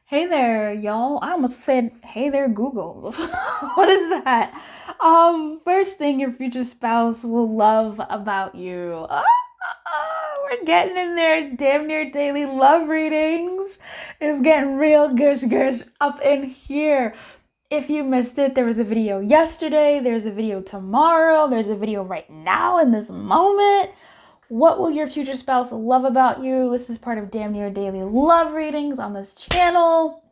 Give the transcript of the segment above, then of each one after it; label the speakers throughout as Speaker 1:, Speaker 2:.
Speaker 1: Hey there, y'all. I almost said, hey there, Google. What is that? First thing your future spouse will love about you. We're getting in there. Damn near daily love readings. It's getting real gush gush up in here. If you missed it, there was a video yesterday, there's a video tomorrow, there's a video right now in this moment. What will your future spouse love about you? This is part of Damn Near Daily Love Readings on this channel.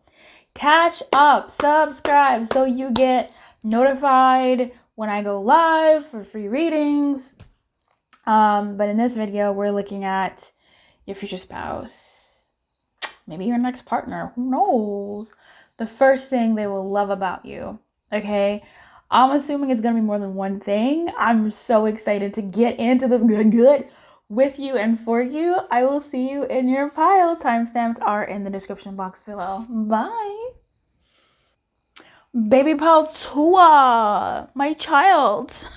Speaker 1: Catch up, subscribe so you get notified when I go live for free readings. But in this video, we're looking at your future spouse, maybe your next partner, who knows? The first thing they will love about you, okay? I'm assuming it's gonna be more than one thing. I'm so excited to get into this good with you and for you. I will see you in your pile. Timestamps are in the description box below. Bye. Baby Paltua, my child.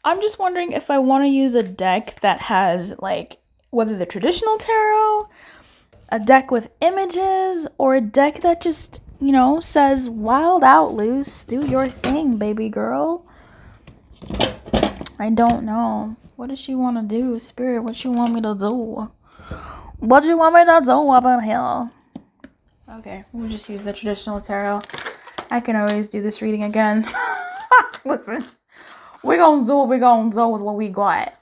Speaker 1: I'm just wondering if I want to use a deck that has, like, whether the traditional tarot, a deck with images, or a deck that just, says wild out loose, do your thing, baby girl. I don't know. What does she want to do? Spirit, what you want me to do? What you want me to do up in here? Okay, we'll just use the traditional tarot. I can always do this reading again. Listen, we're gonna do what we're gonna do with what we got.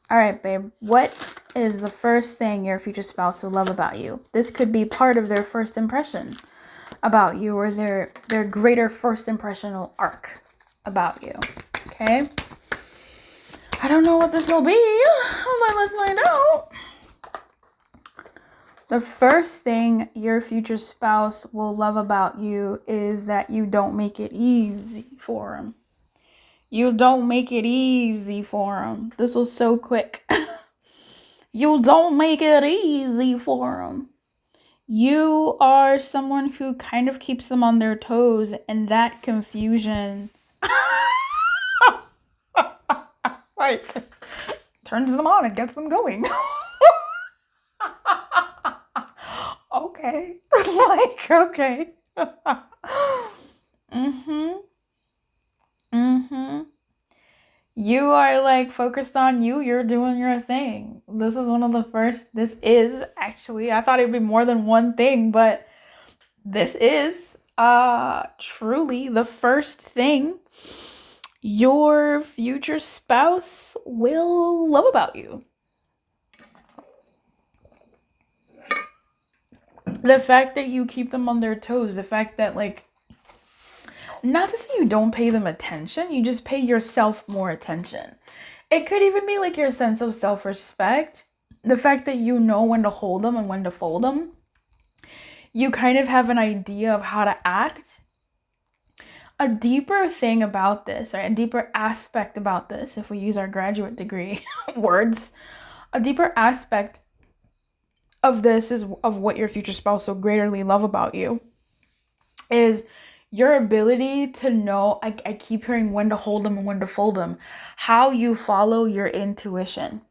Speaker 1: All right, babe. What is the first thing your future spouse will love about you? This could be part of their first impression about you, or their greater first impressional arc about you. Okay? I don't know what this will be, but let's find out. The first thing your future spouse will love about you is that you don't make it easy for them. You don't make it easy for them. This was so quick. You don't make it easy for them. You are someone who kind of keeps them on their toes, and that confusion like turns them on and gets them going. Okay. Okay. You are like focused on you. You're doing your thing. This is actually, I thought it'd be more than one thing, but this is truly the first thing your future spouse will love about you. The fact that you keep them on their toes, the fact that, like, not to say you don't pay them attention, you just pay yourself more attention. It could even be like your sense of self-respect, the fact that you know when to hold them and when to fold them. You kind of have an idea of how to act. A deeper thing about this, or a deeper aspect about this, if we use our graduate degree words, a deeper aspect of this is of what your future spouse will greatly love about you is your ability to know, I keep hearing when to hold them and when to fold them, how you follow your intuition.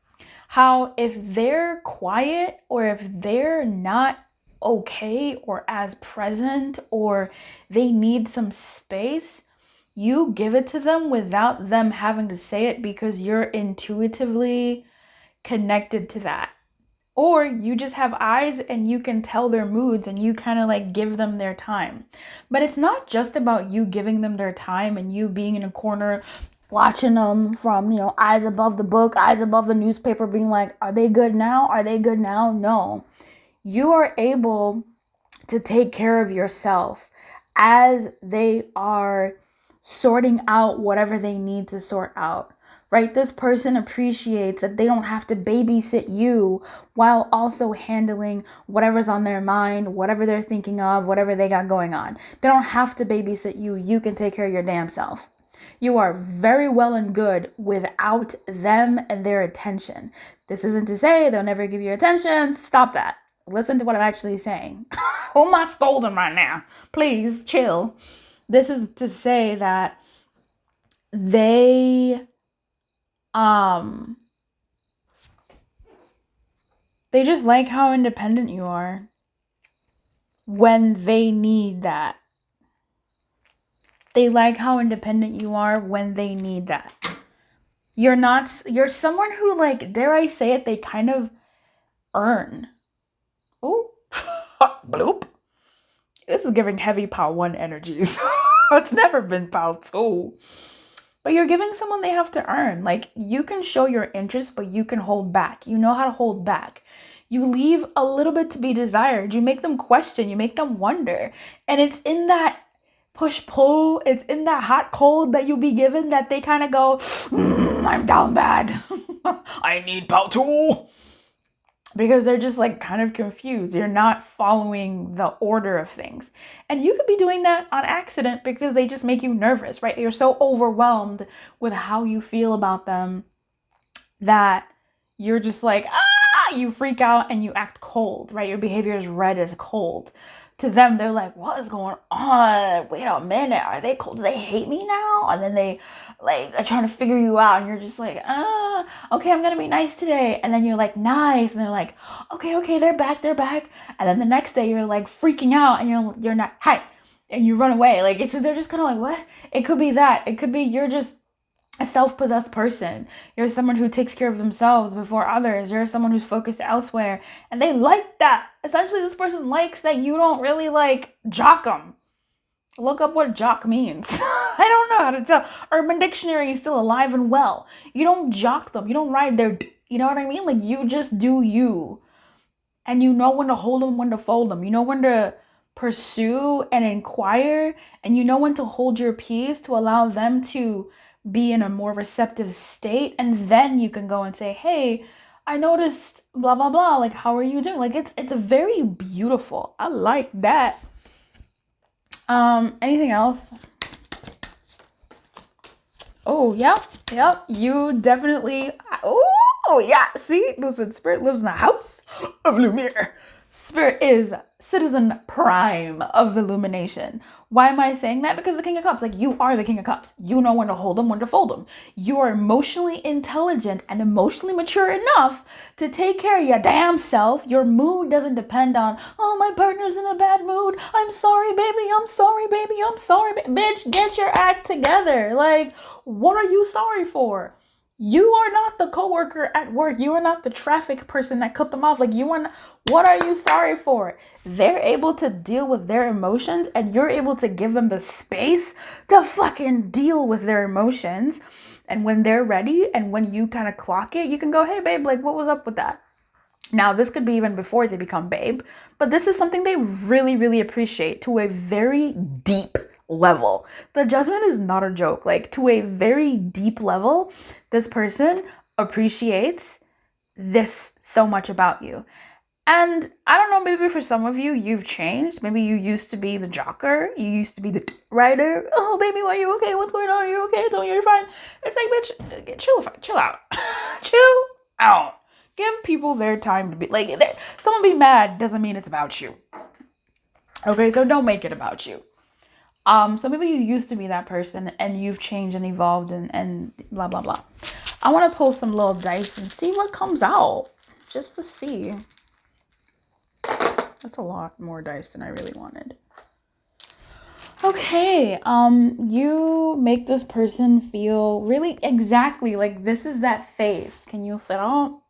Speaker 1: How if they're quiet, or if they're not okay or as present, or they need some space, you give it to them without them having to say it, because you're intuitively connected to that. Or you just have eyes and you can tell their moods, and you kind of like give them their time. But it's not just about you giving them their time and you being in a corner watching them from, eyes above the book, eyes above the newspaper, being like, are they good now? Are they good now? No. You are able to take care of yourself as they are sorting out whatever they need to sort out. Right? This person appreciates that they don't have to babysit you while also handling whatever's on their mind, whatever they're thinking of, whatever they got going on. They don't have to babysit you. You can take care of your damn self. You are very well and good without them and their attention. This isn't to say they'll never give you attention. Stop that. Listen to what I'm actually saying. Who am I scolding right now? Please chill. This is to say that they They just like how independent you are when they need that. They like how independent you are when they need that. You're someone who, like, dare I say it, they kind of earn. Oh, bloop. This is giving heavy PAL 1 energies. It's never been PAL 2. But you're giving someone they have to earn. Like, you can show your interest, but you can hold back. You know how to hold back. You leave a little bit to be desired. You make them question. You make them wonder. And it's in that push-pull, it's in that hot cold that you'll be given that they kind of go, I'm down bad. I need PAL 2. Because they're just like kind of confused. You're not following the order of things. And you could be doing that on accident because they just make you nervous, right? You're so overwhelmed with how you feel about them that you're just like, you freak out and you act cold, right? Your behavior is read as cold. To them, they're like, what is going on? Wait a minute. Are they cold? Do they hate me now? And then they are trying to figure you out. And you're just like, okay, I'm going to be nice today. And then you're like, nice. And they're like, okay, they're back. And then the next day you're like freaking out and you're not, hi. And you run away. Like, it's just, they're just kind of like, what? It could be that. It could be you're just a self-possessed person. You're someone who takes care of themselves before others. You're someone who's focused elsewhere. And they like that. Essentially, this person likes that you don't really, like, jock them. Look up what jock means. I don't know how to tell. Urban Dictionary is still alive and well. You don't jock them. You don't ride their, you know what I mean? Like, you just do you. And you know when to hold them, when to fold them. You know when to pursue and inquire. And you know when to hold your peace to allow them to be in a more receptive state, and then you can go and say, hey, I noticed blah blah blah, like, how are you doing? Like, it's very beautiful. I like that. Anything else? Oh, yep, you definitely, oh yeah, see, listen, Spirit lives in the house of Lumiere. Spirit is citizen prime of illumination. Why am I saying that? Because the King of Cups, like, you are the King of Cups. You know when to hold them, when to fold them. You are emotionally intelligent and emotionally mature enough to take care of your damn self. Your mood doesn't depend on, oh, my partner's in a bad mood. I'm sorry, baby. Bitch, get your act together. Like, what are you sorry for? You are not the coworker at work. You are not the traffic person that cut them off. Like, you are not, what are you sorry for? They're able to deal with their emotions, and you're able to give them the space to fucking deal with their emotions. And when they're ready and when you kind of clock it, you can go, hey, babe, like, what was up with that? Now, this could be even before they become babe, but this is something they really, really appreciate to a very deep level. The judgment is not a joke. Like, to a very deep level, this person appreciates this so much about you. And I don't know, maybe for some of you, you've changed. Maybe you used to be the jocker. You used to be the writer. Oh, baby, are you okay? What's going on? Are you okay? Tell me you're fine. It's like, bitch, chill out. Chill out. Give people their time to be, like, someone be mad doesn't mean it's about you. Okay, so don't make it about you. So maybe you used to be that person and you've changed and evolved and blah, blah, blah. I want to pull some little dice and see what comes out, just to see. That's a lot more dice than I really wanted. Okay, you make this person feel really exactly like this is that phase. Can you sit on?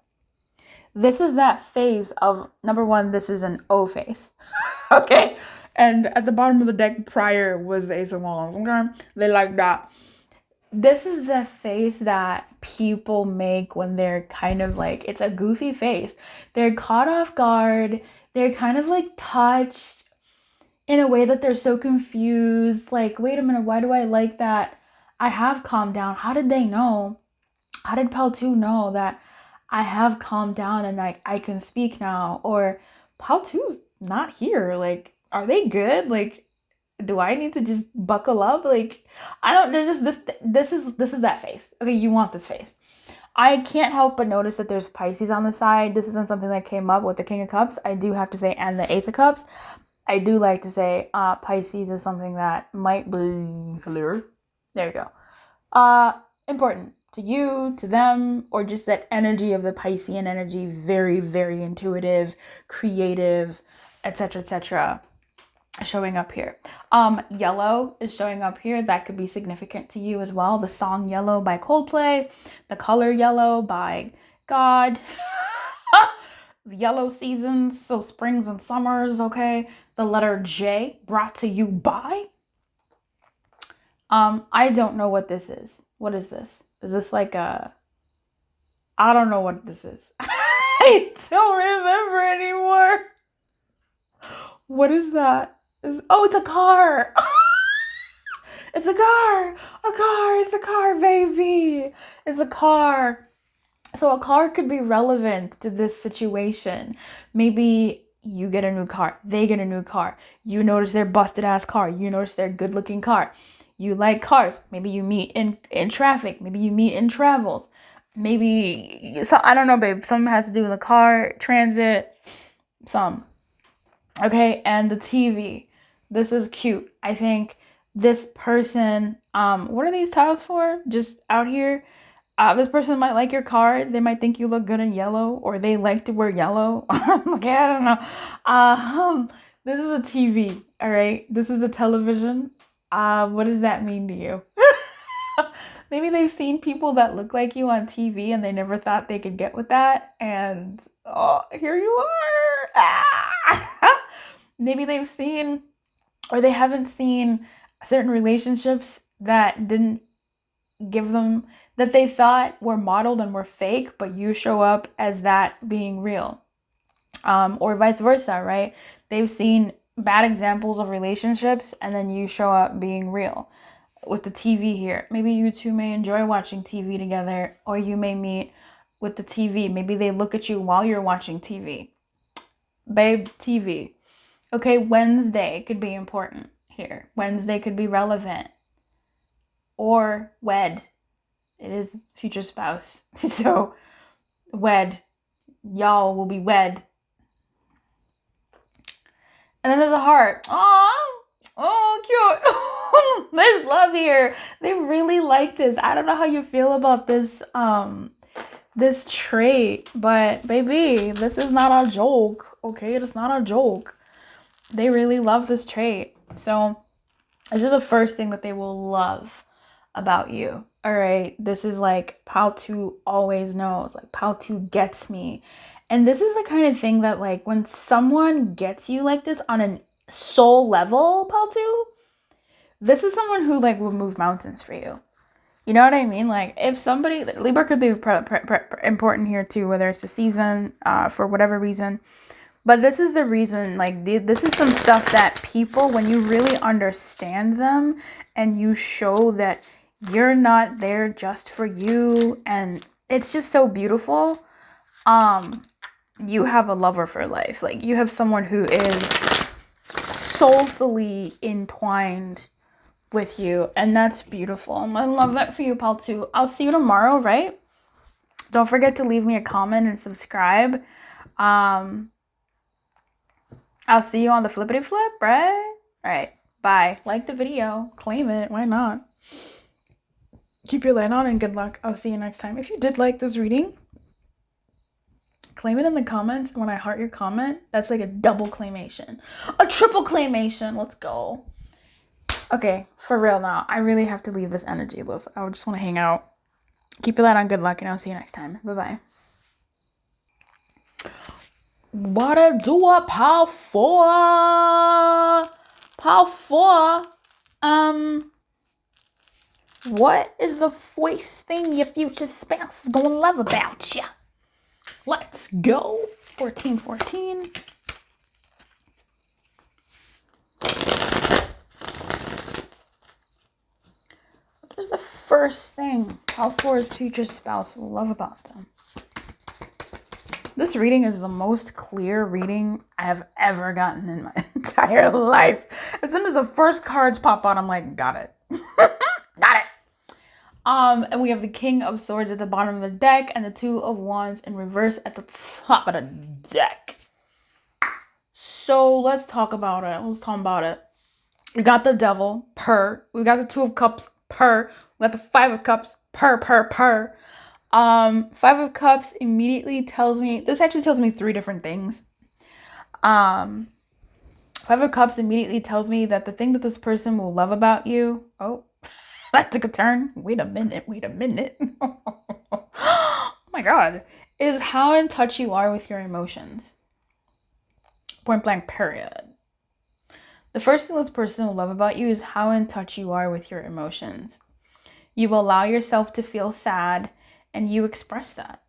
Speaker 1: This is that phase of, number one, this is an O phase. Okay? And at the bottom of the deck prior was the Ace of Wands. Okay? They like that. This is the face that people make when they're kind of like, it's a goofy face. They're caught off guard. They're kind of like touched in a way that they're so confused. Like, wait a minute, why do I like that? I have calmed down. How did they know? How did PAL 2 know that I have calmed down and like I can speak now? Or PAL 2's not here. Like, are they good? Like, do I need to just buckle up? Like, I don't, there's just this is that face. Okay, you want this face. I can't help but notice that there's Pisces on the side. This isn't something that came up with the King of Cups. I do have to say, and the Ace of Cups. I do like to say Pisces is something that might be clear. There you go. Important. to you, to them, or just that energy of the Piscean energy, very, very intuitive, creative, etc., etc., showing up here. Yellow is showing up here. That could be significant to you as well. The song Yellow by Coldplay, the color yellow by God, the yellow seasons, so springs and summers, okay? The letter J, brought to you by. I don't know what this is. What is this? Is this like a... I don't know what this is. I don't remember anymore. What is that? Oh, it's a car. It's a car. It's a car, baby. It's a car. So a car could be relevant to this situation. Maybe you get a new car. They get a new car. You notice their busted ass car. You notice their good looking car. You like cars. Maybe you meet in traffic. Maybe you meet in travels. Maybe, so I don't know, babe. Something has to do with a car, transit, some. Okay, and the TV. This is cute. I think this person, what are these tiles for? Just out here. This person might like your car. They might think you look good in yellow, or they like to wear yellow. Okay, I don't know. This is a TV, all right? This is a television. What does that mean to you? Maybe they've seen people that look like you on TV and they never thought they could get with that. And oh, here you are. Ah! Maybe they've seen, or they haven't seen certain relationships that didn't give them, that they thought were modeled and were fake, but you show up as that being real. Or vice versa, right? They've seen bad examples of relationships and then you show up being real. With the TV here, maybe you two may enjoy watching TV together, or you may meet with the TV. Maybe they look at you while you're watching TV. Babe, TV. Okay, Wednesday could be important here. Wednesday could be relevant. Or wed. It is future spouse. So, wed. Y'all will be wed. And then there's a heart. Aww. Oh, cute. There's love here. They really like this. I don't know how you feel about this this trait, but baby, this is not a joke. Okay, it's not a joke. They really love this trait. So this is the first thing that they will love about you. All right, this is like Pao2 always knows. Like Pao2 gets me. And this is the kind of thing that, like, when someone gets you like this on an soul level, Pao2, this is someone who, like, will move mountains for you. You know what I mean? Like, if somebody, Libra could be important here too, whether it's a season, for whatever reason. But this is the reason, like, this is some stuff that people, when you really understand them and you show that you're not there just for you, and it's just so beautiful, you have a lover for life. Like, you have someone who is soulfully entwined with you, and that's beautiful. I love that for you, Pal2. I'll see you tomorrow, right? Don't forget to leave me a comment and subscribe. I'll see you on the flippity flip, right? All right, bye. Like the video, claim it, why not? Keep your light on and good luck. I'll see you next time. If you did like this reading, claim it in the comments. And when I heart your comment, that's like a double claimation. A triple claimation. Let's go. Okay, for real now. I really have to leave this energy. I just want to hang out. Keep your light on, good luck, and I'll see you next time. Bye-bye. What a do a Pal 4? Pal 4? What is the first thing your future spouse is gonna love about ya? Let's go. 1414. What is the first thing Pal 4's future spouse will love about them? This reading is the most clear reading I have ever gotten in my entire life. As soon as the first cards pop out, I'm like, got it. Got it. And we have the King of Swords at the bottom of the deck and the Two of Wands in reverse at the top of the deck. So let's talk about it. We got the Devil, purr. We got the Two of Cups, purr. We got the Five of Cups, Purr. 5 of Cups immediately tells me, this actually tells me 3 different things. 5 of Cups immediately tells me that the thing that this person will love about you, oh, that took a turn. Wait a minute. Oh my God. Is how in touch you are with your emotions. Point blank, period. The first thing this person will love about you is how in touch you are with your emotions. You allow yourself to feel sad and you express that.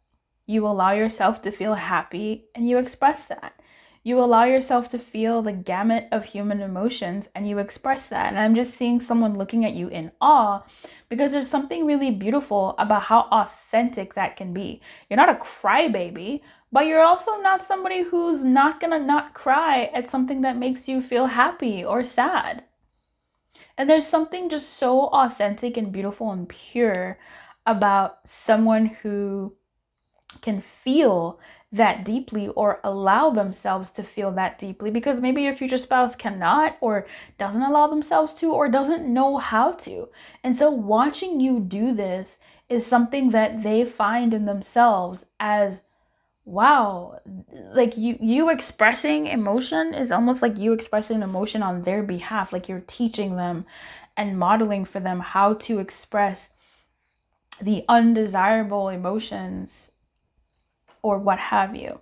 Speaker 1: You allow yourself to feel happy and you express that. You allow yourself to feel the gamut of human emotions and you express that. And I'm just seeing someone looking at you in awe because there's something really beautiful about how authentic that can be. You're not a crybaby, but you're also not somebody who's not gonna not cry at something that makes you feel happy or sad. And there's something just so authentic and beautiful and pure about someone who can feel that deeply or allow themselves to feel that deeply, because maybe your future spouse cannot or doesn't allow themselves to or doesn't know how to. And so watching you do this is something that they find in themselves as, wow, like you expressing emotion is almost like you expressing emotion on their behalf, like you're teaching them and modeling for them how to express the undesirable emotions or what have you.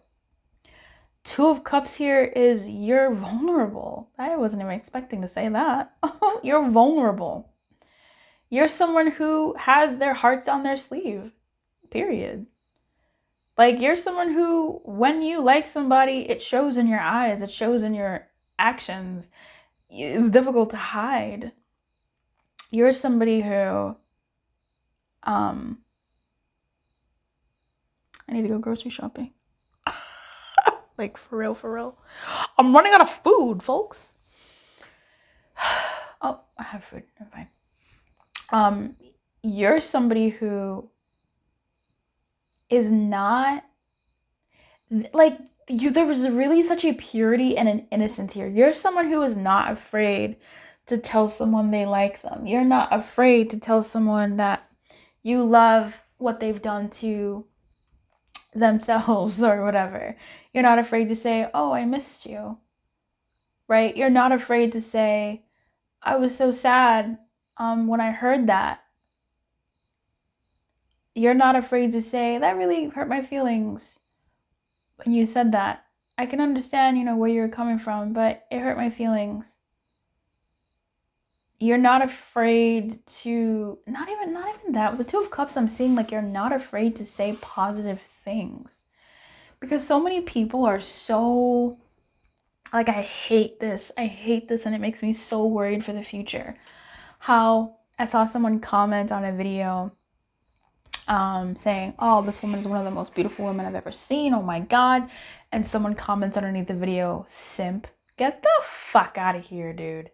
Speaker 1: 2 of Cups here is you're vulnerable. I wasn't even expecting to say that. You're vulnerable. You're someone who has their heart on their sleeve, period. Like, you're someone who, when you like somebody, it shows in your eyes, it shows in your actions. It's difficult to hide. You're somebody who, I need to go grocery shopping. Like, for real. I'm running out of food, folks. Oh, I have food. Never mind. You're somebody who is not, like, there was really such a purity and an innocence here. You're someone who is not afraid to tell someone they like them. You're not afraid to tell someone that you love what they've done to themselves or whatever. You're not afraid to say, oh, I missed you, right? You're not afraid to say, I was so sad when I heard that. You're not afraid to say, that really hurt my feelings when you said that. I can understand, where you're coming from, but it hurt my feelings. You're not afraid to, not even that. With the 2 of Cups, I'm seeing like you're not afraid to say positive things. Because so many people are so, like, I hate this, and it makes me so worried for the future. How I saw someone comment on a video saying, oh, this woman is one of the most beautiful women I've ever seen, oh my God. And someone comments underneath the video, simp. Get the fuck out of here, dude.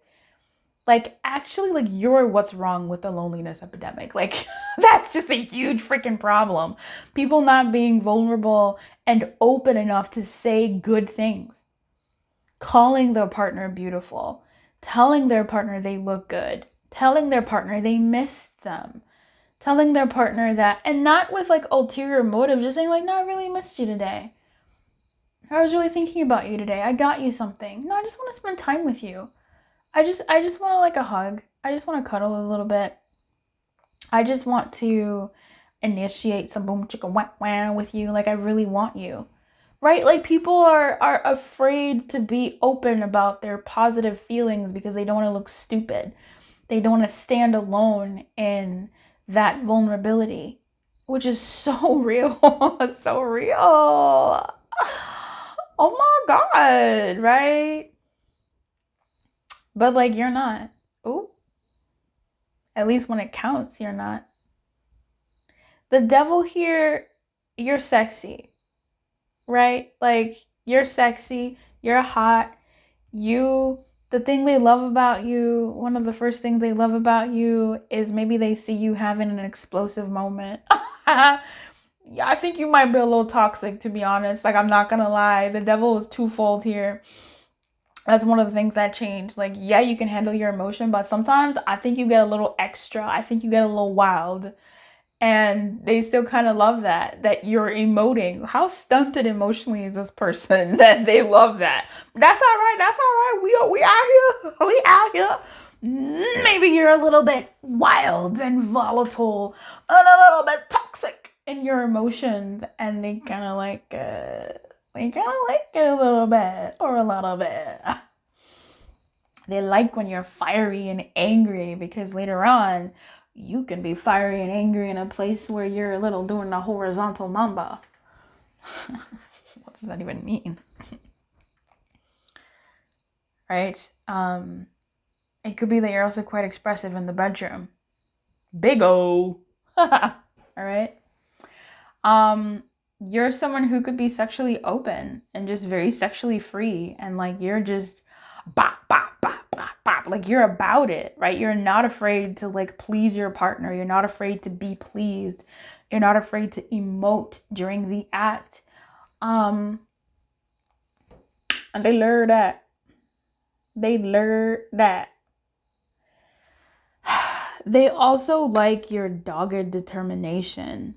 Speaker 1: Like, actually, like, you're what's wrong with the loneliness epidemic. Like, that's just a huge freaking problem. People not being vulnerable and open enough to say good things. Calling their partner beautiful. Telling their partner they look good. Telling their partner they missed them. Telling their partner that, and not with like ulterior motive, just saying like, no, I really missed you today. I was really thinking about you today. I got you something. No, I just want to spend time with you. I just want like a hug. I just want to cuddle a little bit. I just want to initiate some boom chicka wah wah with you. Like, I really want you. Right? Like, people are afraid to be open about their positive feelings because they don't want to look stupid. They don't want to stand alone in that vulnerability, which is so real. It's so real. Oh my God, right? But like, you're not. Ooh. At least when it counts, you're not. The devil here, you're sexy, right? Like, you're sexy, you're hot. The thing they love about you, one of the first things they love about you is maybe they see you having an explosive moment. Yeah, I think you might be a little toxic, to be honest. Like, I'm not gonna lie. The devil is twofold here. That's one of the things that changed. Like, yeah, you can handle your emotion, but sometimes I think you get a little extra. I think you get a little wild. And they still kind of love that you're emoting. How stunted emotionally is this person that they love that? That's all right. That's all right. We out here. We out here. Maybe you're a little bit wild and volatile and a little bit toxic in your emotions, and they kind of like it a little bit or a little bit. They like when you're fiery and angry, because later on you can be fiery and angry in a place where you're a little doing the horizontal mamba. What does that even mean? Right? It could be that you're also quite expressive in the bedroom. Big O. All right. You're someone who could be sexually open and just very sexually free, and like you're just bop bop bop bop bop, like you're about it, right? You're not afraid to like please your partner. You're not afraid to be pleased. You're not afraid to emote during the act. And they learn that. They learn that. They also like your dogged determination.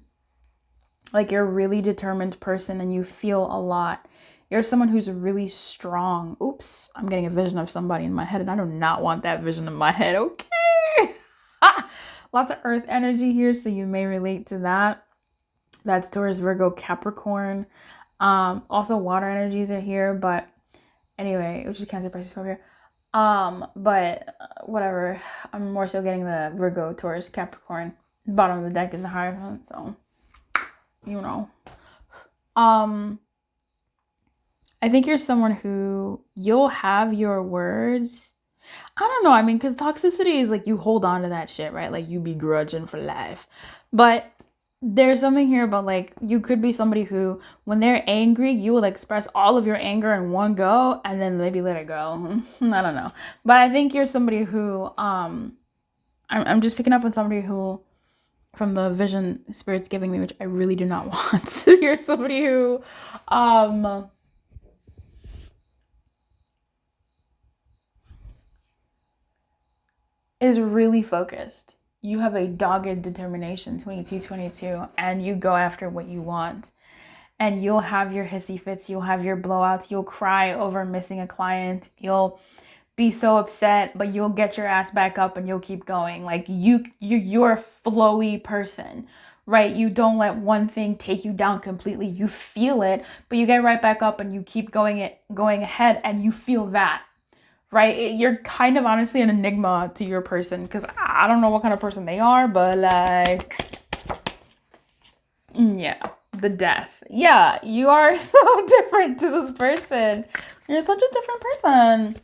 Speaker 1: Like you're a really determined person and you feel a lot. You're someone who's really strong. Oops, I'm getting a vision of somebody in my head and I do not want that vision in my head. Okay. Lots of earth energy here, so you may relate to that. That's Taurus, Virgo, Capricorn. Also water energies are here, but anyway, which is Cancer, Pisces, Scorpio. But whatever. I'm more so getting the Virgo, Taurus, Capricorn. Bottom of the deck is the Hierophant, so you know. I think you're someone who you'll have your words. I don't know. I mean, because toxicity is like you hold on to that shit, right? Like you begrudging for life. But there's something here about like you could be somebody who, when they're angry, you will express all of your anger in one go and then maybe let it go. I don't know. But I think you're somebody who, I'm just picking up on somebody who, from the vision Spirit's giving me, which I really do not want. You're somebody who, is really focused. You have a dogged determination, 22, and you go after what you want. And you'll have your hissy fits, you'll have your blowouts, you'll cry over missing a client, you'll be so upset, but you'll get your ass back up and you'll keep going. Like you're a flowy person, right? You don't let one thing take you down completely. You feel it, but you get right back up and you keep going ahead, and you feel that. Right? You're kind of honestly an enigma to your person, because I don't know what kind of person they are, but like, yeah, the death. Yeah, you are so different to this person. You're such a different person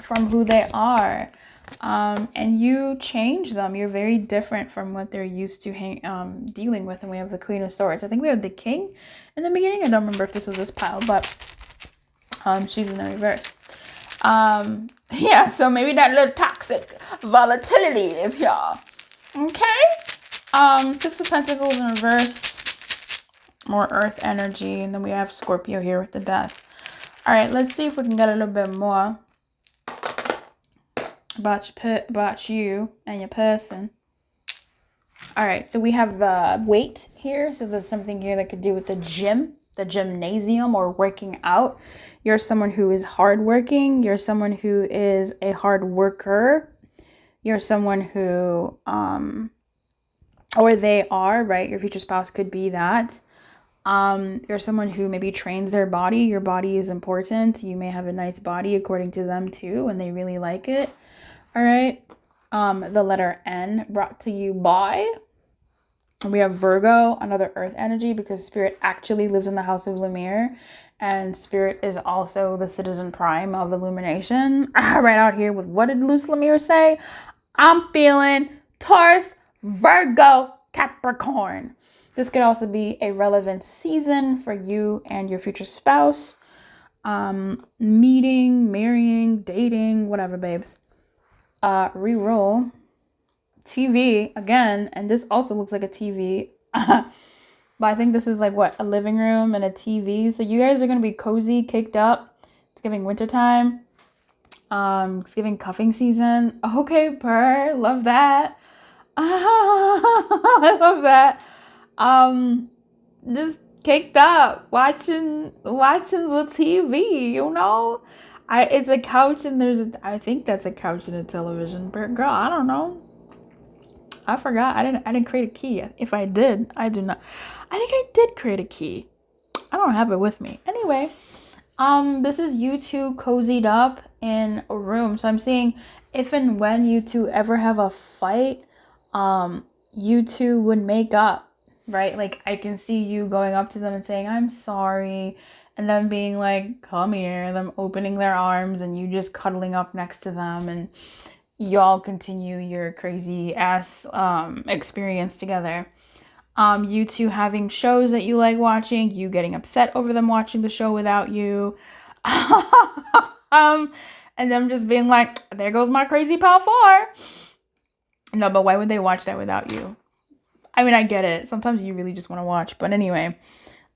Speaker 1: from who they are. And you change them. You're very different from what they're used to dealing with. And we have the Queen of Swords. I think we have the King in the beginning. I don't remember if this was this pile, but she's in the reverse. Yeah, so maybe that little toxic volatility is here. Okay. Six of Pentacles in reverse. More earth energy. And then we have Scorpio here with the death. All right, let's see if we can get a little bit more about you and your person. All right, so we have the weight here. So there's something here that could do with the gym, the gymnasium, or working out. You're someone who is hardworking. You're someone who is a hard worker. You're someone who, or they are, right? Your future spouse could be that. You're someone who maybe trains their body. Your body is important. You may have a nice body according to them too, and they really like it. All right. The letter N, brought to you by. We have Virgo, another earth energy, because Spirit actually lives in the house of Lumiere. And Spirit is also the citizen prime of illumination. Right out here with, what did Luce Lumiere say? I'm feeling Taurus, Virgo, Capricorn. This could also be a relevant season for you and your future spouse. Meeting, marrying, dating, whatever, babes. Reroll. TV again, and this also looks like a TV. But I think this is like what, a living room and a TV. So you guys are gonna be cozy, caked up. It's giving wintertime. It's giving cuffing season. Okay, purr, love that. I love that. Um, just caked up, watching the TV, you know? It's a couch and I think that's a couch and a television. But girl, I don't know. I forgot. I didn't create a key. If I did, I do not. I think I did create a key. I don't have it with me. Anyway, this is you two cozied up in a room. So I'm seeing if and when you two ever have a fight, you two would make up, right? Like I can see you going up to them and saying, I'm sorry, and them being like, come here, them opening their arms and you just cuddling up next to them, and y'all continue your crazy ass experience together. You two having shows that you like watching, you getting upset over them watching the show without you. And them just being like, there goes my crazy pal 4. No, but why would they watch that without you? I mean, I get it. Sometimes you really just want to watch. But anyway,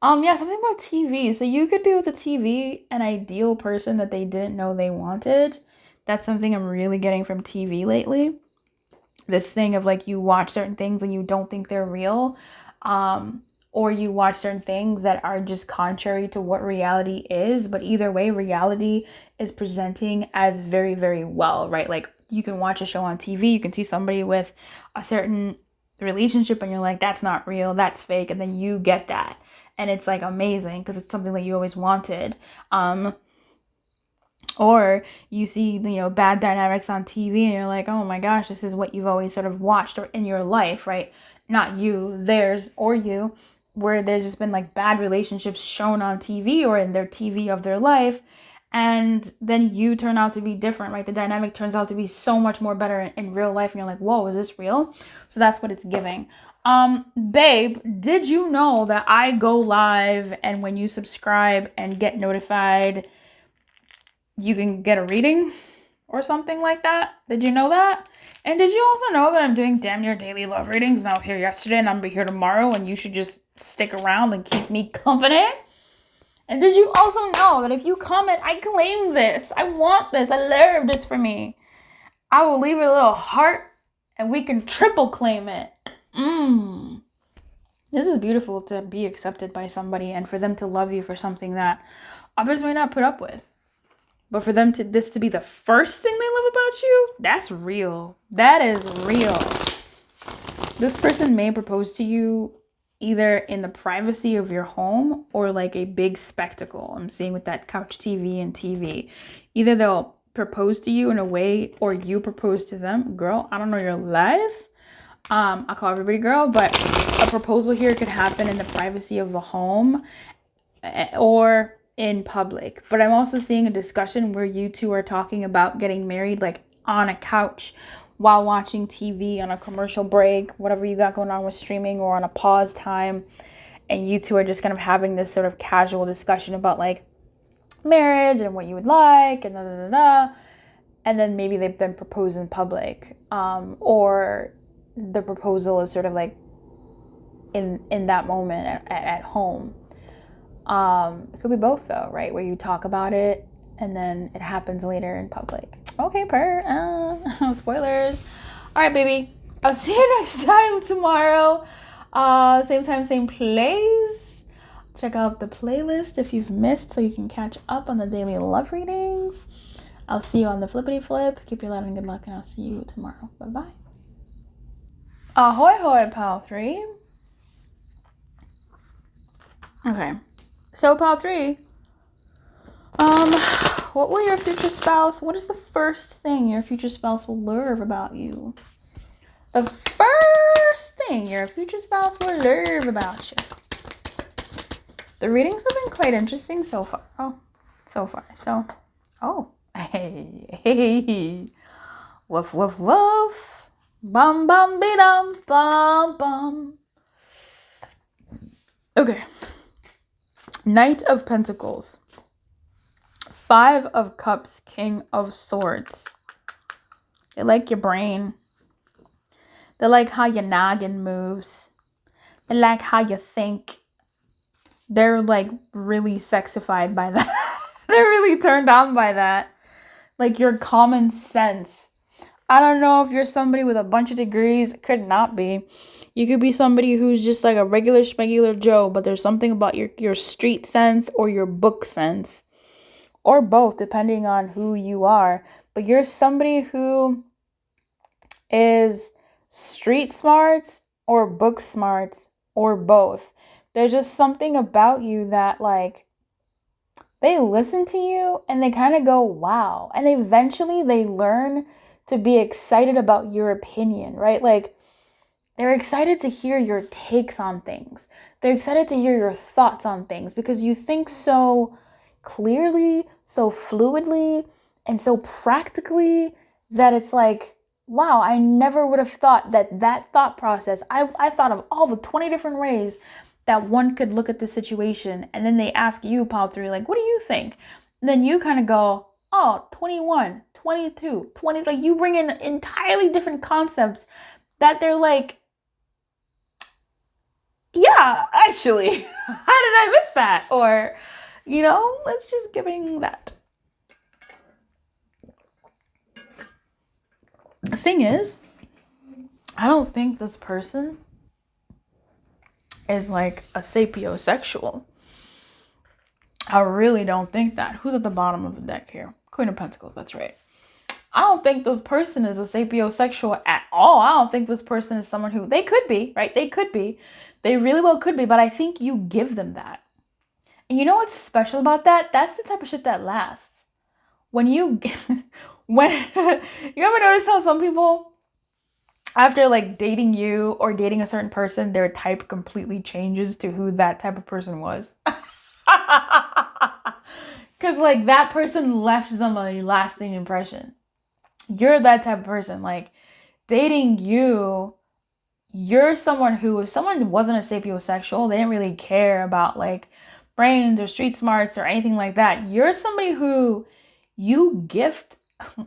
Speaker 1: yeah, something about TV. So you could be with a TV, an ideal person that they didn't know they wanted. That's something I'm really getting from TV lately. This thing of like you watch certain things and you don't think they're real. Or you watch certain things that are just contrary to what reality is. But either way, reality is presenting as very, very well, right? Like you can watch a show on TV, you can see somebody with a certain relationship and you're like, that's not real, that's fake. And then you get that. And it's like amazing because it's something that you always wanted. Or you see, bad dynamics on TV and you're like, oh my gosh, this is what you've always sort of watched or in your life, right? Not you, theirs, or you, where there's just been like bad relationships shown on TV or in their TV of their life. And then you turn out to be different, right? The dynamic turns out to be so much more better in real life. And you're like, whoa, is this real? So that's what it's giving. Babe, did you know that I go live and when you subscribe and get notified, you can get a reading or something like that? Did you know that? And did you also know that I'm doing damn near daily love readings and I was here yesterday and I'm gonna be here tomorrow and you should just stick around and keep me company? And did you also know that if you comment, I claim this, I want this, I love this for me, I will leave a little heart and we can triple claim it. This is beautiful to be accepted by somebody and for them to love you for something that others may not put up with. But for them this to be the first thing they love about you, that's real. That is real. This person may propose to you either in the privacy of your home or like a big spectacle. I'm seeing with that couch TV and TV. Either they'll propose to you in a way or you propose to them. Girl, I don't know your life. I call everybody girl, but a proposal here could happen in the privacy of the home or in public. But I'm also seeing a discussion where you two are talking about getting married, like on a couch while watching TV on a commercial break, whatever you got going on with streaming or on a pause time. And you two are just kind of having this sort of casual discussion about like marriage and what you would like and da da da da. And then maybe they then propose in public. Or the proposal is sort of like in that moment at home. It could be both though, right? Where you talk about it and then it happens later in public. Okay, spoilers. All right, baby. I'll see you next time tomorrow. Same time, same place. Check out the playlist if you've missed so you can catch up on the daily love readings. I'll see you on the flippity flip. Keep your light and good luck, and I'll see you tomorrow. Bye-bye. Ahoy, hoy, pal 3. Okay. So, pal 3, what will your future spouse, what is the first thing your future spouse will learn about you? The first thing your future spouse will learn about you. The readings have been quite interesting so far. Hey. Woof, woof, woof. Bum, bum, be-dum, bum, bum. Okay. Knight of Pentacles. 5 of Cups, King of Swords. They like your brain. They like how your noggin moves. They like how you think. They're like really sexified by that. They're really turned on by that. Like your common sense. I don't know if you're somebody with a bunch of degrees. It could not be. You could be somebody who's just like a regular schmegular Joe, but there's something about your street sense or your book sense, or both, depending on who you are. But you're somebody who is street smarts or book smarts or both. There's just something about you that, like, they listen to you and they kind of go, wow. And eventually they learn to be excited about your opinion, right? Like, they're excited to hear your takes on things. They're excited to hear your thoughts on things because you think so clearly, so fluidly, and so practically that it's like, wow, I never would have thought that thought process. I thought of all the 20 different ways that one could look at the situation. And then they ask you, Pal 3, like, what do you think? And then you kind of go, oh, 21, 22, 20. Like, you bring in entirely different concepts that they're like, yeah, actually, how did I miss that? Or, let's just giving that. The thing is, I don't think this person is like a sapiosexual. I really don't think that. Who's at the bottom of the deck here? Queen of Pentacles, that's right. I don't think this person is a sapiosexual at all. I don't think this person is someone who, they could be, right? They could be. They really well could be, but I think you give them that. And you know what's special about that? That's the type of shit that lasts. When you you ever notice how some people, after like dating you or dating a certain person, their type completely changes to who that type of person was? Because like that person left them a lasting impression. You're that type of person. Like, dating you, you're someone who, if someone wasn't a sapiosexual, they didn't really care about like brains or street smarts or anything like that. You're somebody who you gift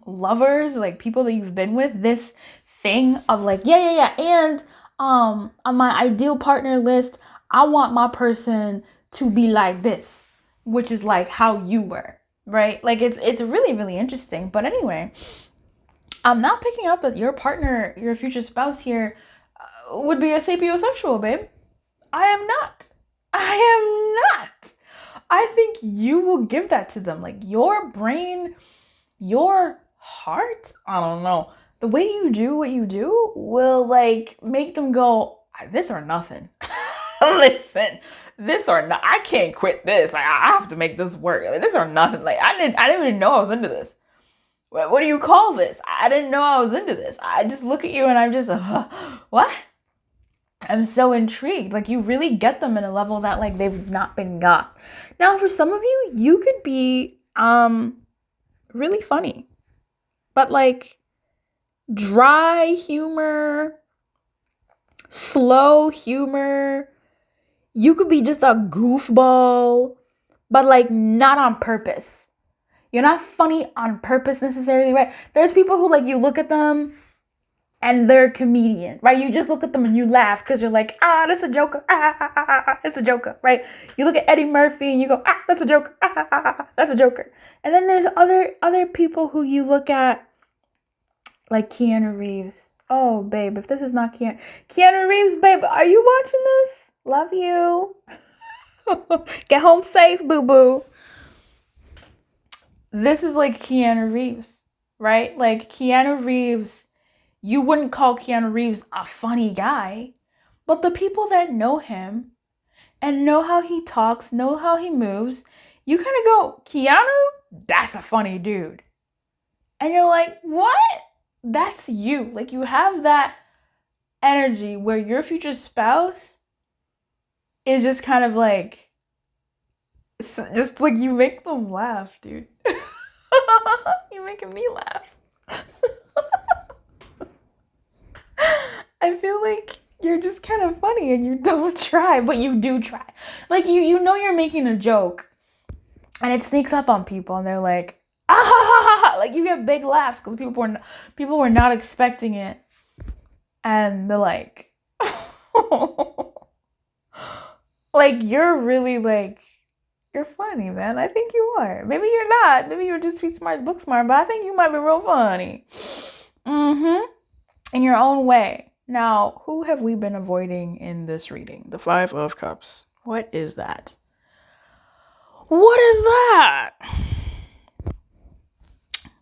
Speaker 1: lovers, like people that you've been with, this thing of like, yeah. And on my ideal partner list, I want my person to be like this, which is like how you were, right? Like, it's really, really interesting. But anyway, I'm not picking up that your partner, your future spouse here, would be a sapiosexual, babe. I am not. I think you will give that to them. Like, your brain, your heart, I don't know. The way you do what you do will like make them go, this or nothing. Listen, this or not. I can't quit this. Like, I have to make this work. Like, this or nothing. Like, I didn't even know I was into this. What do you call this? I didn't know I was into this. I just look at you and I'm just, what? I'm so intrigued. Like, you really get them in a level that like they've not been got. Now, for some of you, you could be really funny, but like dry humor, slow humor. You could be just a goofball, but like not on purpose. You're not funny on purpose necessarily, right? There's people who like, you look at them and they're a comedian, right? You just look at them and you laugh because you're like, that's a joker. It's a joker, right? You look at Eddie Murphy and you go, that's a joker. That's a joker. And then there's other people who you look at, like Keanu Reeves. Oh, babe, if this is not Keanu Reeves, babe, are you watching this? Love you. Get home safe, boo-boo. This is like Keanu Reeves, right? Like, Keanu Reeves, you wouldn't call Keanu Reeves a funny guy, but the people that know him and know how he talks, know how he moves, you kind of go, Keanu, that's a funny dude. And you're like, what? That's you. Like, you have that energy where your future spouse is just kind of like, just like, you make them laugh, dude. You're making me laugh. I feel like you're just kind of funny and you don't try, but you do try. Like, you know you're making a joke and it sneaks up on people and they're like, like, you get big laughs because people were not expecting it. And they're like, like, you're really like, you're funny, man. I think you are. Maybe you're not. Maybe you're just street smart, book smart, but I think you might be real funny. In your own way. Now, who have we been avoiding in this reading? The Five of Cups. What is that? What is that?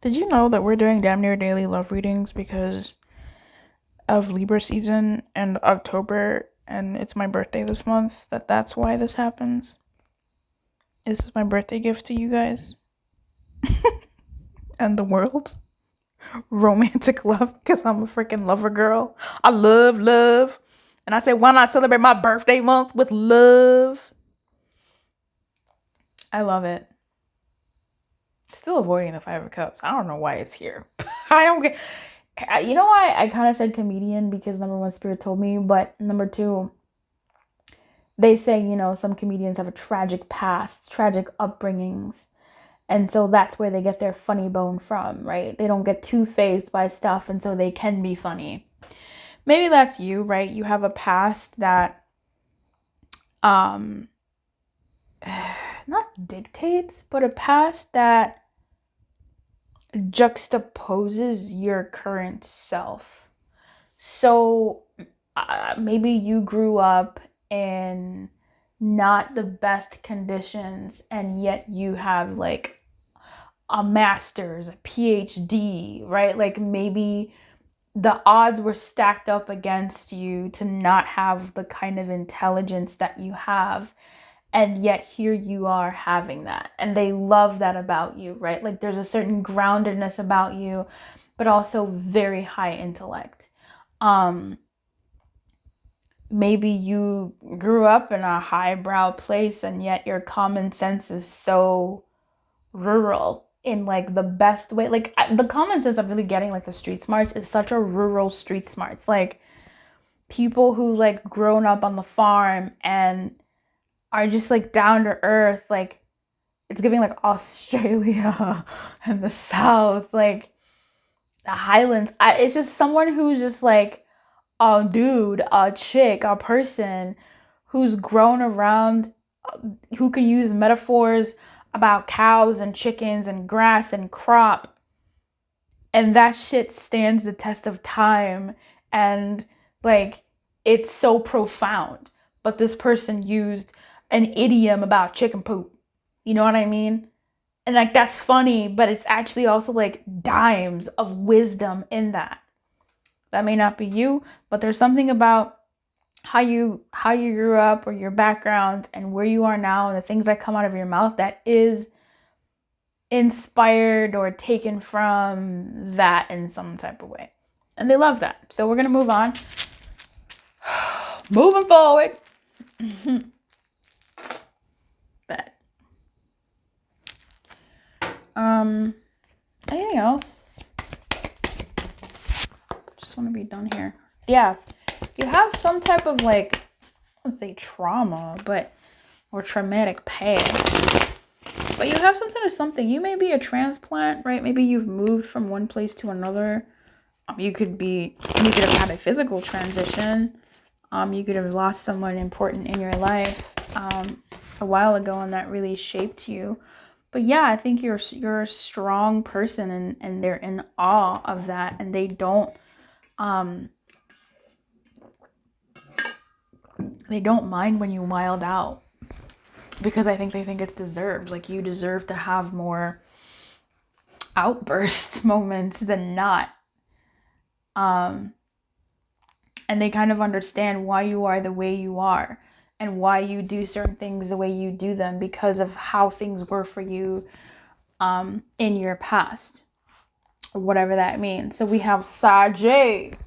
Speaker 1: Did you know that we're doing damn near daily love readings because of Libra season and October, and it's my birthday this month? That's why this happens. This is my birthday gift to you guys and the world. Romantic love, because I'm a freaking lover girl. I love. And I say, why not celebrate my birthday month with love? I love it. Still avoiding the Five of Cups. I don't know why it's here. I don't get. You know why I kind of said comedian? Because number one, Spirit told me, but number two, they say, you know, some comedians have a tragic past, tragic upbringings. And so that's where they get their funny bone from, right? They don't get too-faced by stuff, and so they can be funny. Maybe that's you, right? You have a past that not dictates, but a past that juxtaposes your current self. So maybe you grew up in not the best conditions, and yet you have like a master's, a PhD, right? Like maybe the odds were stacked up against you to not have the kind of intelligence that you have. And yet here you are having that. And they love that about you, right? Like there's a certain groundedness about you, but also very high intellect. Maybe you grew up in a highbrow place and yet your common sense is so rural in like the best way. Like the common sense of really getting like the street smarts is such a rural street smarts. Like people who like grown up on the farm and are just like down to earth. Like it's giving like Australia and the South, like the Highlands. It's just someone who's just like a dude, a chick, a person who's grown around, who can use metaphors about cows and chickens and grass and crop, and that shit stands the test of time, and like it's so profound. But this person used an idiom about chicken poop, you know what I mean? And like that's funny, but it's actually also like dimes of wisdom in that. That may not be you, but there's something about how you grew up, or your background, and where you are now, and the things that come out of your mouth that is inspired or taken from that in some type of way. And they love that. So we're going to move on. Moving forward. Bet. Anything else? Just want to be done here. Yeah. You have some type of like, I wouldn't say trauma, but or traumatic past. But you have some sort of something. You may be a transplant, right? Maybe you've moved from one place to another. You could have had a physical transition. You could have lost someone important in your life a while ago, and that really shaped you. But yeah, I think you're a strong person, and they're in awe of that, and they don't mind when you wild out, because I think they think it's deserved. Like you deserve to have more outburst moments than not. And they kind of understand why you are the way you are, and why you do certain things the way you do them, because of how things were for you in your past, whatever that means. So we have Sagittarius,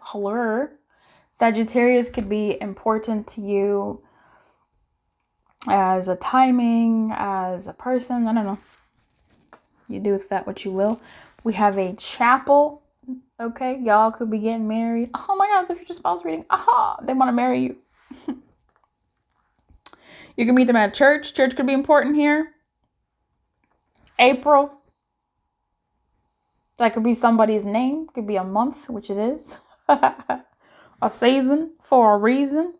Speaker 1: hello. Sagittarius could be important to you as a timing, as a person. I don't know. You do with that what you will. We have a chapel. Okay, y'all could be getting married. Oh my God, so future spouse reading. Aha, they want to marry you. You can meet them at church. Church could be important here. April. That could be somebody's name. Could be a month, which it is. A season for a reason.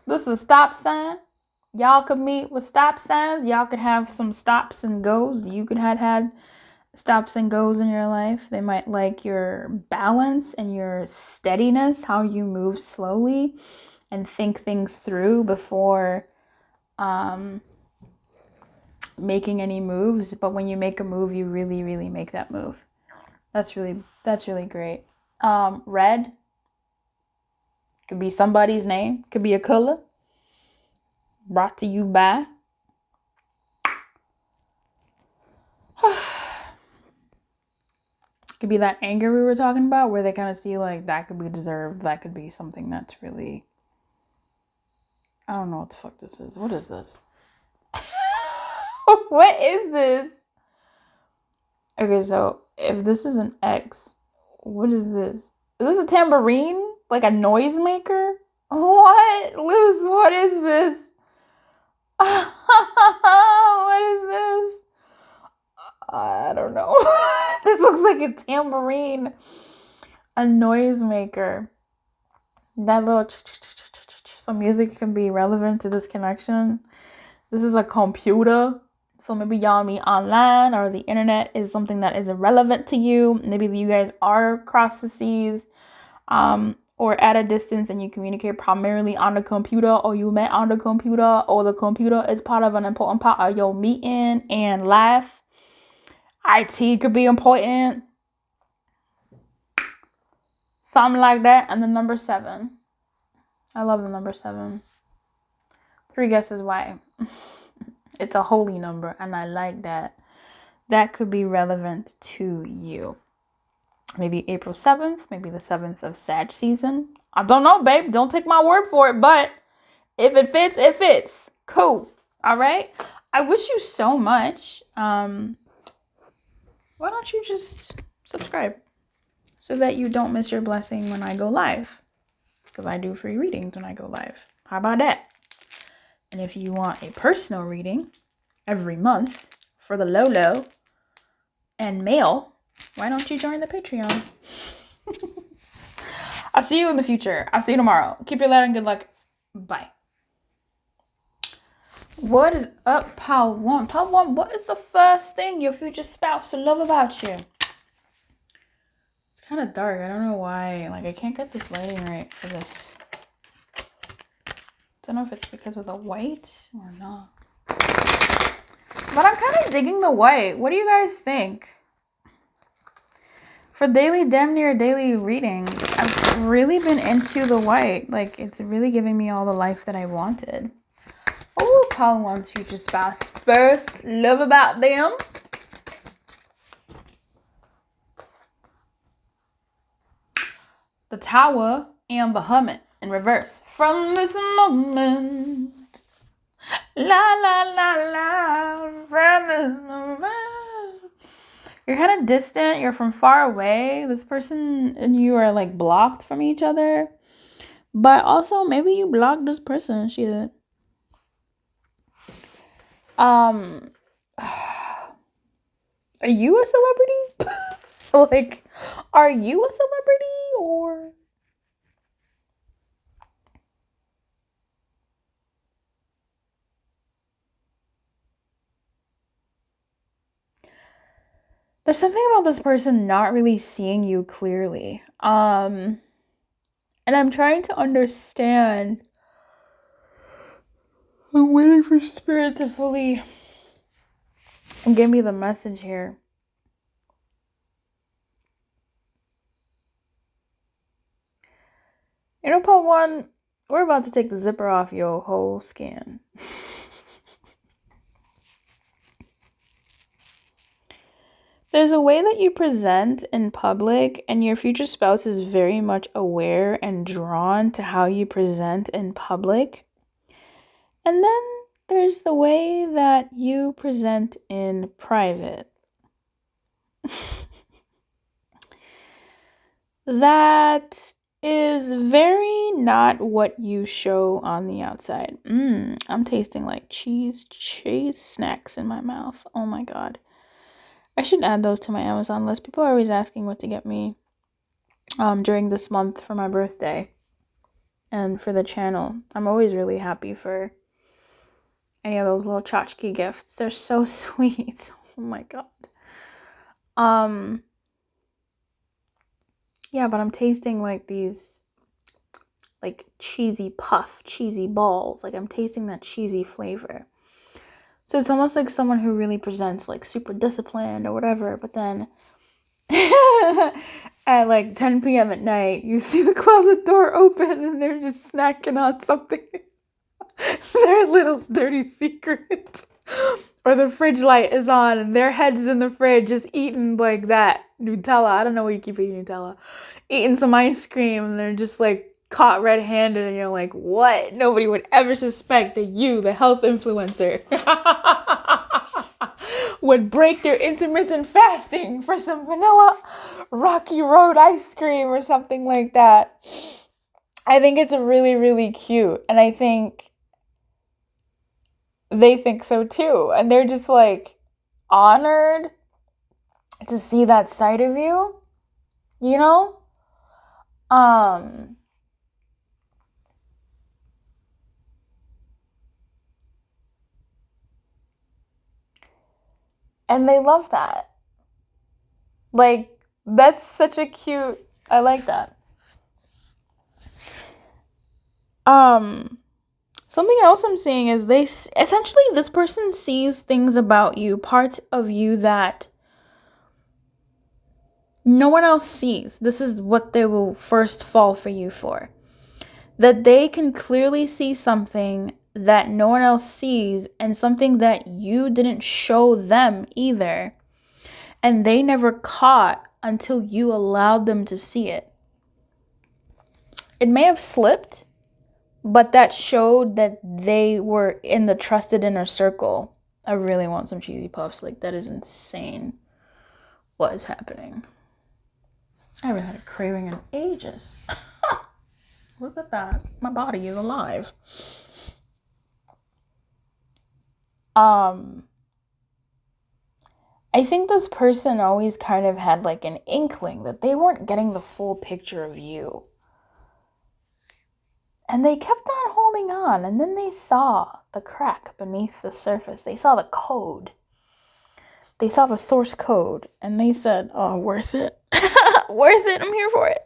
Speaker 1: This is stop sign. Y'all could meet with stop signs. Y'all could have some stops and goes. You could have had stops and goes in your life. They might like your balance and your steadiness, how you move slowly and think things through before making any moves. But when you make a move, you really, really make that move. That's really great. Red could be somebody's name, could be a color. Brought to you by could be that anger we were talking about, where they kind of see like that could be deserved. That could be something that's really, I don't know what the fuck this is. What is this? What is this? Okay, so if this is an X, what is this? Is this a tambourine? Like a noisemaker? What? Luz, what is this? What is this? I don't know. This looks like a tambourine. A noisemaker. That little so music can be relevant to this connection. This is a computer. So maybe y'all meet online, or the internet is something that is irrelevant to you. Maybe you guys are across the seas, or at a distance, and you communicate primarily on the computer, or you met on the computer, or the computer is part of an important part of your meeting and life. IT could be important. Something like that. And the number 7. I love the number 7. 3 guesses why. It's a holy number, and I like that. That could be relevant to you. Maybe April 7th, maybe the 7th of Sag season. I don't know, babe. Don't take my word for it, but if it fits, it fits. Cool. All right? I wish you so much. Why don't you just subscribe so that you don't miss your blessing when I go live? Because I do free readings when I go live. How about that? And if you want a personal reading every month for the low and mail, why don't you join the Patreon? I'll see you in the future. I'll see you tomorrow. Keep your light and good luck. Bye. What is up, Pal 1? Pal 1, what is the first thing your future spouse will love about you? It's kind of dark. I don't know why. Like, I can't get this lighting right for this. Don't know if it's because of the white or not. But I'm kind of digging the white. What do you guys think? For damn near daily readings, I've really been into the white. Like, it's really giving me all the life that I wanted. Oh, Paul wants future spouse. First love about them. The Tower and the Hermit in reverse. From this moment. La la la la. From this moment. You're kind of distant. You're from far away. This person and you are like blocked from each other. But also maybe you blocked this person. Shit. Are you a celebrity? Like, are you a celebrity or? There's something about this person not really seeing you clearly. And I'm trying to understand. I'm waiting for spirit to fully give me the message here. You know, Paul 1, we're about to take the zipper off your whole skin. There's a way that you present in public, and your future spouse is very much aware and drawn to how you present in public. And then there's the way that you present in private. That is very not what you show on the outside. I'm tasting like cheese snacks in my mouth. Oh my god. I should add those to my Amazon list. People are always asking what to get me during this month for my birthday and for the channel. I'm always really happy for any of those little tchotchke gifts. They're so sweet. Oh my god. Yeah, but I'm tasting like these like cheesy balls. Like I'm tasting that cheesy flavor. So it's almost like someone who really presents like super disciplined or whatever, but then at like 10 p.m. at night, you see the closet door open and they're just snacking on something. Their little dirty secret. Or the fridge light is on and their head's in the fridge just eating like that Nutella. I don't know why you keep eating Nutella. Eating some ice cream and they're just like caught red-handed and you're like, what? Nobody would ever suspect that you, the health influencer, would break their intermittent fasting for some vanilla Rocky Road ice cream or something like that. I think it's really, really cute. And I think they think so too. And they're just like honored to see that side of you, you know? And they love that. Like, that's such a cute, I like that. Something else I'm seeing is essentially this person sees things about you, parts of you that no one else sees. This is what they will first fall for you for. That they can clearly see something that no one else sees and something that you didn't show them either. And they never caught until you allowed them to see it. It may have slipped, but that showed that they were in the trusted inner circle. I really want some cheesy puffs. Like, that is insane. What is happening? I haven't had a craving in ages. Look at that. My body is alive. I think this person always kind of had like an inkling that they weren't getting the full picture of you. And they kept on holding on, and then they saw the crack beneath the surface. They saw the code. They saw the source code, and they said, oh, worth it. Worth it, I'm here for it.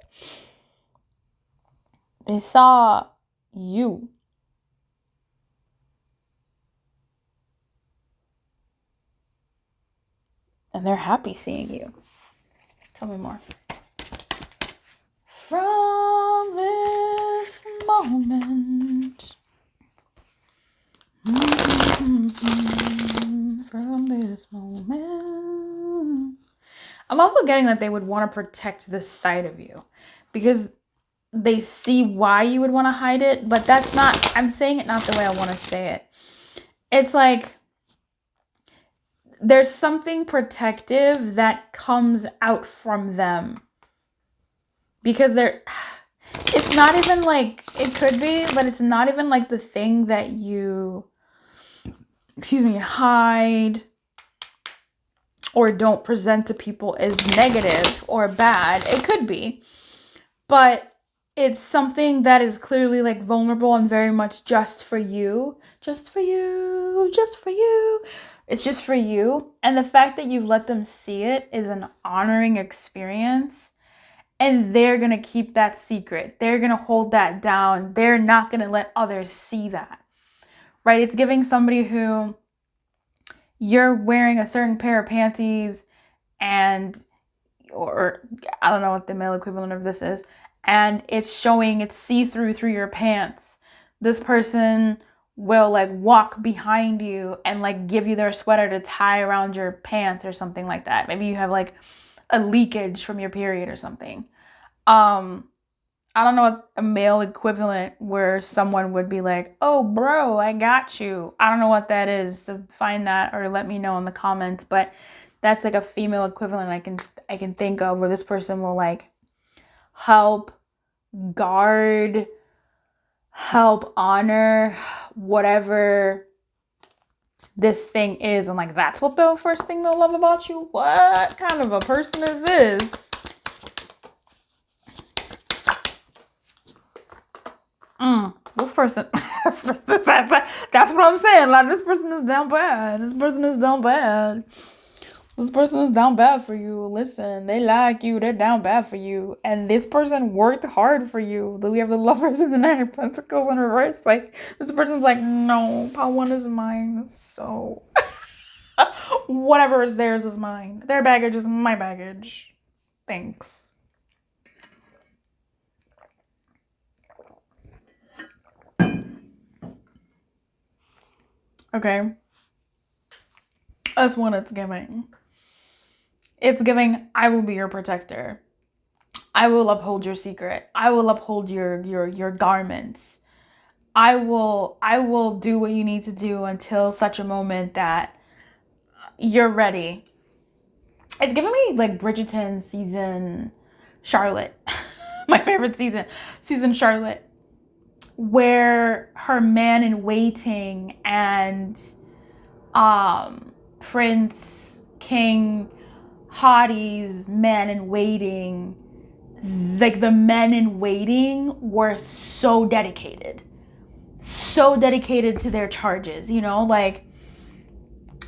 Speaker 1: They saw you. And they're happy seeing you. Tell me more. From this moment. From this moment. I'm also getting that they would want to protect this side of you. Because they see why you would want to hide it. But that's not, I'm saying it not the way I want to say it. It's like, there's something protective that comes out from them. Because it's not even like, it could be, but it's not even like the thing that you, hide or don't present to people as negative or bad. It could be. But it's something that is clearly like vulnerable and very much just for you. Just for you. Just for you. It's just for you. And the fact that you've let them see it is an honoring experience. And they're going to keep that secret. They're going to hold that down. They're not going to let others see that. Right? It's giving somebody who you're wearing a certain pair of panties and, or I don't know what the male equivalent of this is, and it's showing, it's see-through through your pants. This person will like walk behind you and like give you their sweater to tie around your pants or something like that. Maybe you have like a leakage from your period or something. I don't know what a male equivalent where someone would be like, oh bro, I got you. I don't know what that is. So find that or let me know in the comments. But that's like a female equivalent I can think of where this person will like help guard, help honor whatever this thing is. And like, that's what the first thing they'll love about you? What kind of a person is this? This person, that's what I'm saying. Like, this person is down bad. This person is down bad. This person is down bad for you. Listen, they like you. They're down bad for you. And this person worked hard for you. We have the Lovers and the Nine of Pentacles in reverse. Like, this person's like, no, part one is mine. So, whatever is theirs is mine. Their baggage is my baggage. Thanks. Okay. That's what it's giving. It's giving, I will be your protector. I will uphold your secret. I will uphold your garments. I will do what you need to do until such a moment that you're ready. It's giving me like Bridgerton season Charlotte. My favorite season Charlotte, where her man in waiting and Prince King Hottie's man in waiting, like the men in waiting were so dedicated to their charges, you know, like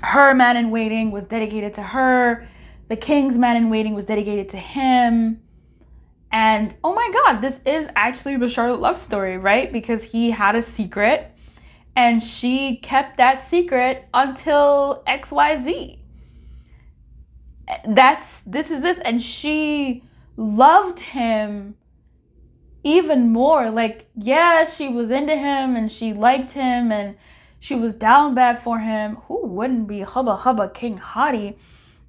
Speaker 1: her man in waiting was dedicated to her, the king's man in waiting was dedicated to him. And oh my god, this is actually the Charlotte love story, right? Because he had a secret and she kept that secret until XYZ. This is this, and she loved him even more. Like, yeah, she was into him and she liked him and she was down bad for him. Who wouldn't be hubba King Hottie,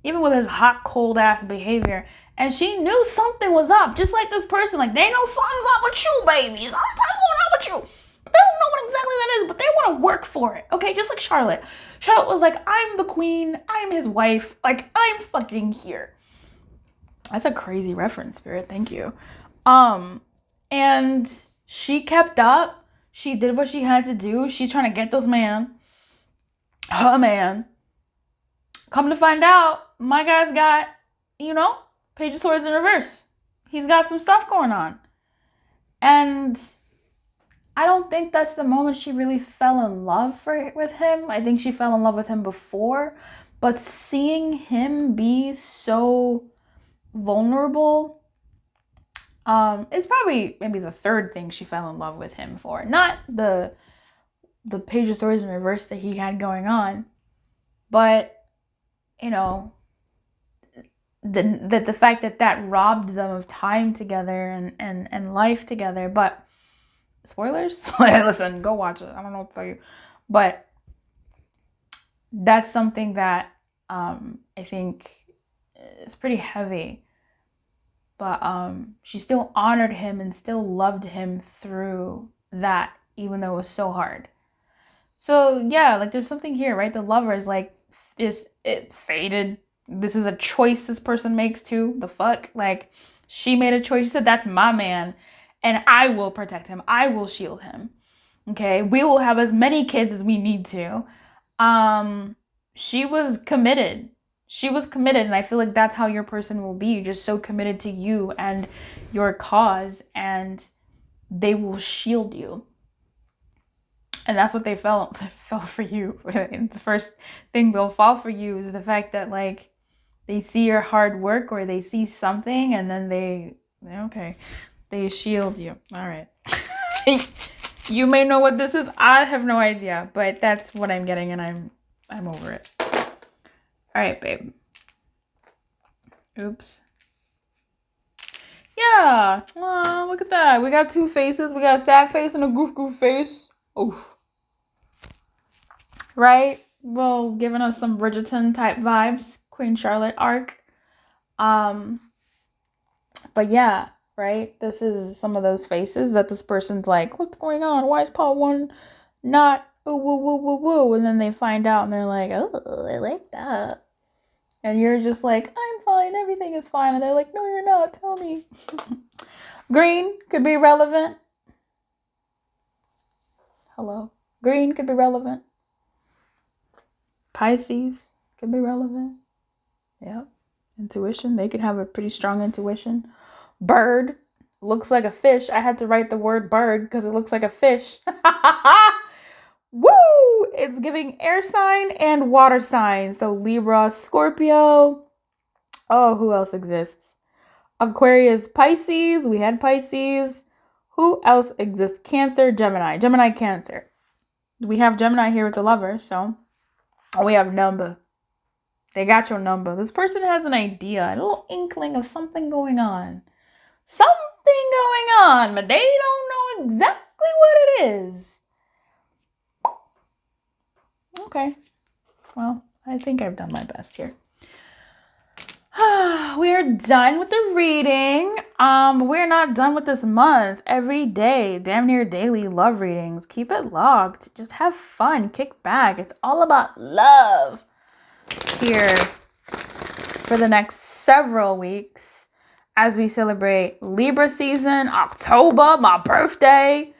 Speaker 1: even with his hot, cold ass behavior? And she knew something was up, just like this person. Like, they know something's up with you, baby. Something's going on with you. But they don't know what exactly that is, but they want to work for it. Okay, just like Charlotte. Charlotte was like, I'm the queen. I'm his wife. Like, I'm fucking here. That's a crazy reference, Spirit. Thank you. And she kept up. She did what she had to do. She's trying to get this man. Her man. Come to find out, my guy's got, you know, Page of Swords in reverse. He's got some stuff going on. And I don't think that's the moment she really fell in love with him. I think she fell in love with him before. But seeing him be so vulnerable, it's probably maybe the third thing she fell in love with him for. Not the Page of Swords in reverse that he had going on. But, you know, the fact that robbed them of time together and life together. But spoilers? Listen, go watch it. I don't know what to tell you. But that's something that I think is pretty heavy. But she still honored him and still loved him through that, even though it was so hard. So yeah, like there's something here, right? The Lovers, like, it's faded. This is a choice this person makes too. The fuck? Like, she made a choice. She said, that's my man and I will protect him. I will shield him. Okay? We will have as many kids as we need to. She was committed. And I feel like that's how your person will be. You're just so committed to you and your cause, and they will shield you. And that's what they fell for you. The first thing they'll fall for you is the fact that, like, they see your hard work or they see something and then they shield you. All right. You may know what this is. I have no idea, but that's what I'm getting, and I'm over it. All right, babe. Oops. Yeah. Oh, look at that. We got two faces. We got a sad face and a goof face. Oof. Right? Well, giving us some Bridgerton type vibes. Queen Charlotte arc. But yeah, right? This is some of those faces that this person's like, what's going on? Why is part one not ooh, woo, woo, woo, woo? And then they find out and they're like, oh, I like that. And you're just like, I'm fine. Everything is fine. And they're like, no, you're not. Tell me. Green could be relevant. Hello. Green could be relevant. Pisces could be relevant. Yep. Intuition. They could have a pretty strong intuition. Bird. Looks like a fish. I had to write the word bird because it looks like a fish. Woo! It's giving air sign and water sign. So Libra, Scorpio. Oh, who else exists? Aquarius, Pisces. We had Pisces. Who else exists? Cancer, Gemini. Gemini, Cancer. We have Gemini here with the lover, so we have number. They got your number. This person has an idea, a little inkling of something going on. Something going on, but they don't know exactly what it is. Okay. Well, I think I've done my best here. We are done with the reading. We're not done with this month. Every day, damn near daily love readings. Keep it locked. Just have fun. Kick back. It's all about love here for the next several weeks as we celebrate Libra season, October, my birthday.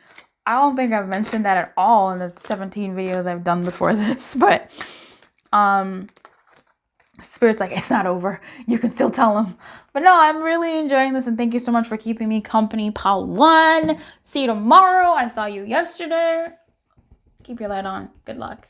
Speaker 1: I don't think I've mentioned that at all in the 17 videos I've done before this, but Spirit's like, it's not over. You can still tell them. But no, I'm really enjoying this, and thank you so much for keeping me company, Pal 1. See you tomorrow. I saw you yesterday. Keep your light on. Good luck.